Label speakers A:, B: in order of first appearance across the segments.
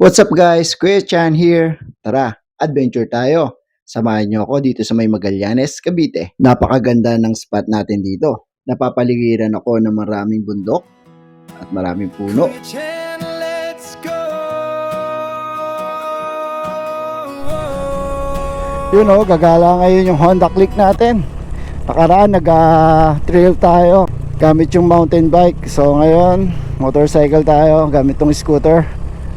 A: What's up guys? Kuya Chan here. Tara, adventure tayo. Samahan niyo ako dito sa may Magallanes, Cavite. Napakaganda ng spot natin dito. Napapaligiran ako ng maraming bundok at maraming puno. Yun o, gagala ngayon yung Honda Click natin. Nakaraan nag-trail tayo gamit yung mountain bike. So ngayon, motorcycle tayo gamit tong scooter.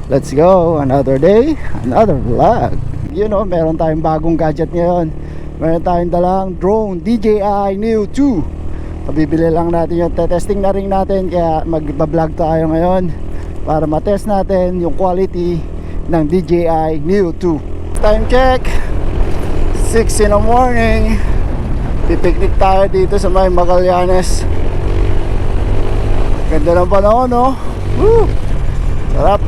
A: Let's go, another day, another vlog. You know, meron tayong bagong gadget ngayon. Meron tayong dalang drone, DJI Neo 2. Pabibili lang natin yung testing na rin natin. Kaya magba-vlog tayo ngayon para matest natin yung quality ng DJI Neo 2. Time check, 6 in the morning. Pipiknik tayo dito sa may Magallanes. Ganda ng panahon, no? Woo! Sarap.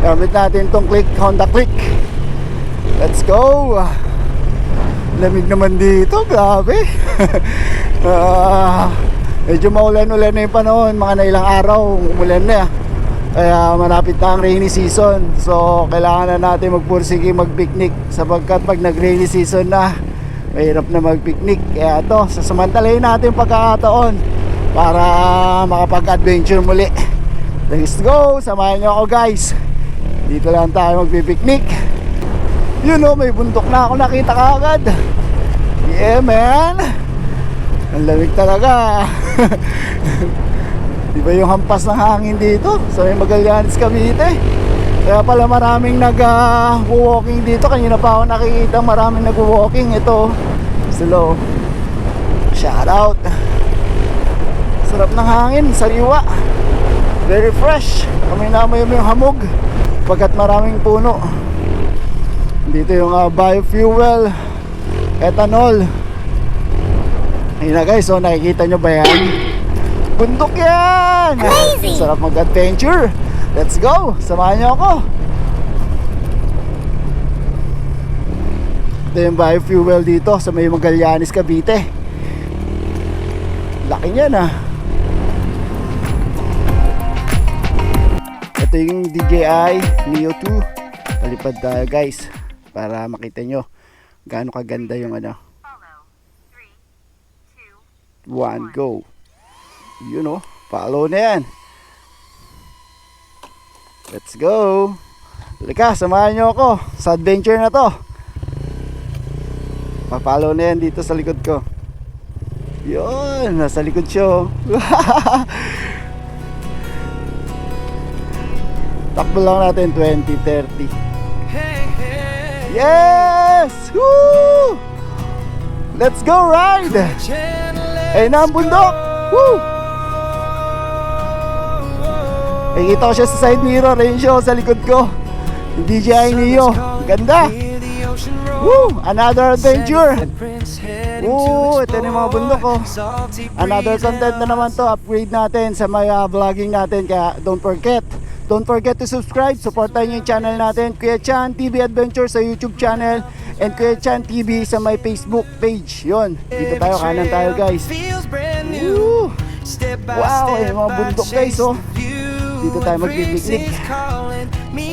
A: Gamit natin itong Honda Click. Let's go. Lamig naman dito, grabe. Medyo maulan-ulan na yung panahon. Mga na ilang araw umulan na. Kaya malapit na ang rainy season. So kailangan na natin magpursige, magpiknik. Sapagkat pag nag-rainy season na, mahirap na magpiknik. Kaya ito, sasamantalayin natin pagkakataon para makapag-adventure muli. Let's go, samahan nyo ako guys. Dito lang tayo magpipiknik. You know, may bundok na ako nakita kaagad. Yeah man, ang lamig talaga. Diba yung hampas ng hangin dito sa may Magallanes, Cavite. Kaya pala maraming nag-walking dito. Kanina pa ako nakikita maraming nag-walking. Ito, slow. Shout out. Sarap ng hangin, sariwa. Very fresh. Kami namoy yung hamog pagkat maraming puno. Dito yung biofuel, ethanol. Ayun na guys, so nakikita nyo ba yan? Bundok yan! Amazing! Sarap mag-adventure. Let's go! Samahan nyo ako. Ito yung biofuel dito sa may Magallanes, Cavite. Laki niyan ah. Ito yung DJI Neo 2. Palipad tayo guys para makita nyo gaano kaganda yung ano. 1, go. You know, follow na yan. Let's go. Halika, samahan nyo ako sa adventure na to. Pa-follow na yan dito sa likod ko. Yun, nasa likod siya. Takbo lang natin 20-30. Yes! Woo! Let's go ride! Ayun na ang bundok! Woo! Nakikita ko siya sa side mirror. Ayun siya sa likod ko. Yung DJI Neo. Ganda! Woo! Another adventure! Woo! Ito na yung mga bundok ko. Another content na naman to. Upgrade natin sa may vlogging natin. Kaya don't forget to subscribe. Supportan nyo yung channel natin, Kuya Chan TV Adventure sa YouTube channel, and Kuya Chan TV sa my Facebook page. Yun, dito tayo, kanan tayo guys. Woo! Wow, ay mga bundok guys, oh. Dito tayo magpipiknik.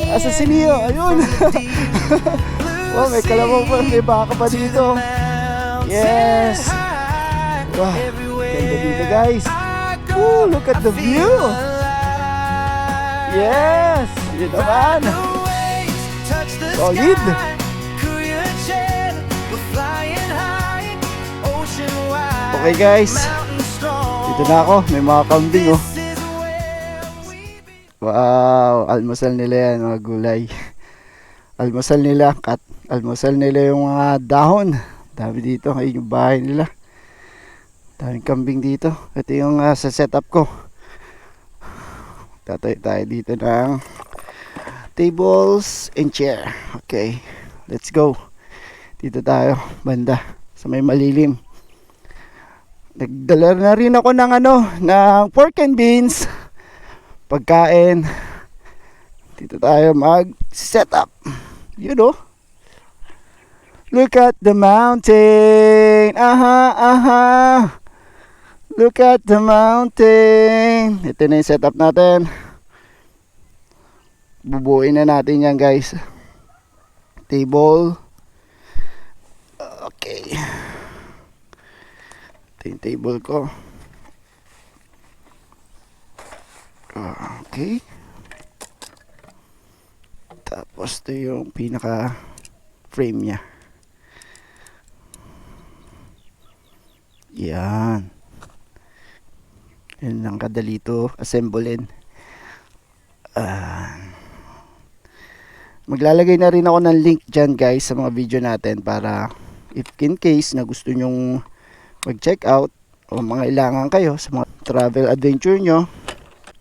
A: Asa si Neo, ayun. Wow, may kalabaw pa, may baka pa dito. Yes. Wow, ganda dito guys. Woo, look at the view. Yes! Yun naman! Solid! Okay guys, dito na ako. May mga kambing oh. Wow! Almusal nila yan, mga gulay. Almusal nila yung mga dahon. Dami dito, ayun yung bahay nila. Daming kambing dito. Ito yung sa setup ko. Tatayo tayo dito ng tables and chair. Okay, let's go. Dito tayo, banda sa may malilim. Nagdala na rin ako ng ng pork and beans, pagkain. Dito tayo mag-set up. You know, look at the mountain. Aha. Look at the mountain. Ito na yung setup natin. Bubuuin na natin yan guys. Table. Okay. Ito yung table ko. Okay. Tapos ito yung pinaka frame niya. Yan. Yan lang kadali to assemblein. Maglalagay na rin ako ng link dyan guys sa mga video natin para if in case na gusto nyong mag-check out o mga ilangan kayo sa mga travel adventure nyo.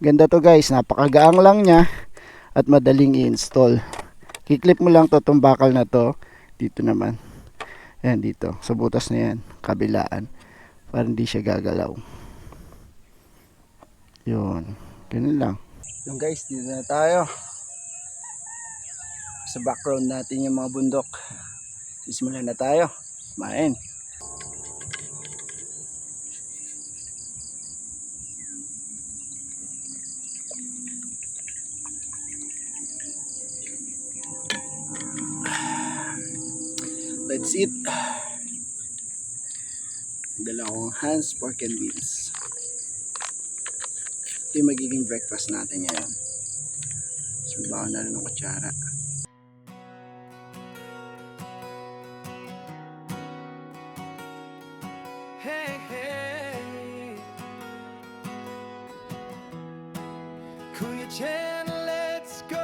A: Ganda to guys, napakagaang lang niya at madaling i-install. Kiklip mo lang to, itong bakal na to dito naman. Ayan dito, sa butas na yan, kabilaan, para hindi siya gagalaw. Yun, ganun lang. Yung guys, dito na tayo. Sa background natin yung mga bundok. Sisimulan na tayo. Kumain. Let's eat. Dala akong Hans pork and beans. Ito yung magiging breakfast natin ngayon. Subaw na rin ng kutsara.
B: Hey, hey, Kuya Chen, let's go.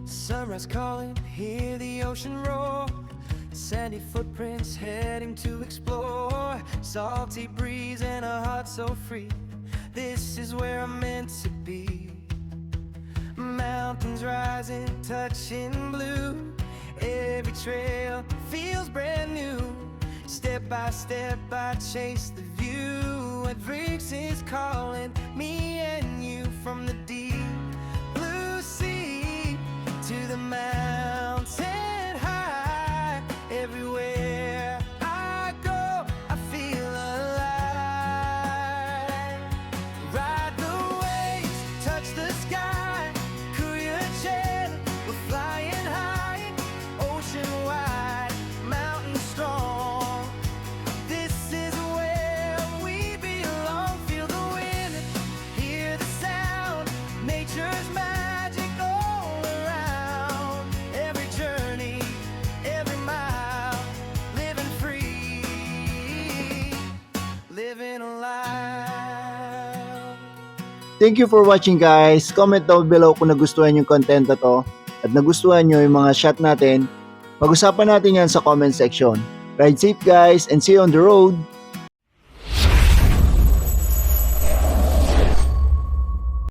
B: Sunrise calling, hear the ocean roar. Sandy footprints heading to explore. Salty breeze and a heart so free. This is where I'm meant to be. Mountains rising, touching blue. Every trail feels brand new. Step by step I chase the view. Adventure is calling me and you from the deep blue sea to the mountain high. Everywhere I go I feel alive. Ride the waves, touch the sky. Kuya Chen, we're flying high. Ocean wide, mountain strong. This is where we belong. Feel the wind, hear the sound. Nature's magic all around. Every journey, every mile, living free, living alive.
C: Thank you for watching guys. Comment down below kung nagustuhan yung content na to at nagustuhan nyo yung mga shot natin. Pag-usapan natin yan sa comment section. Ride safe guys and see you on the road!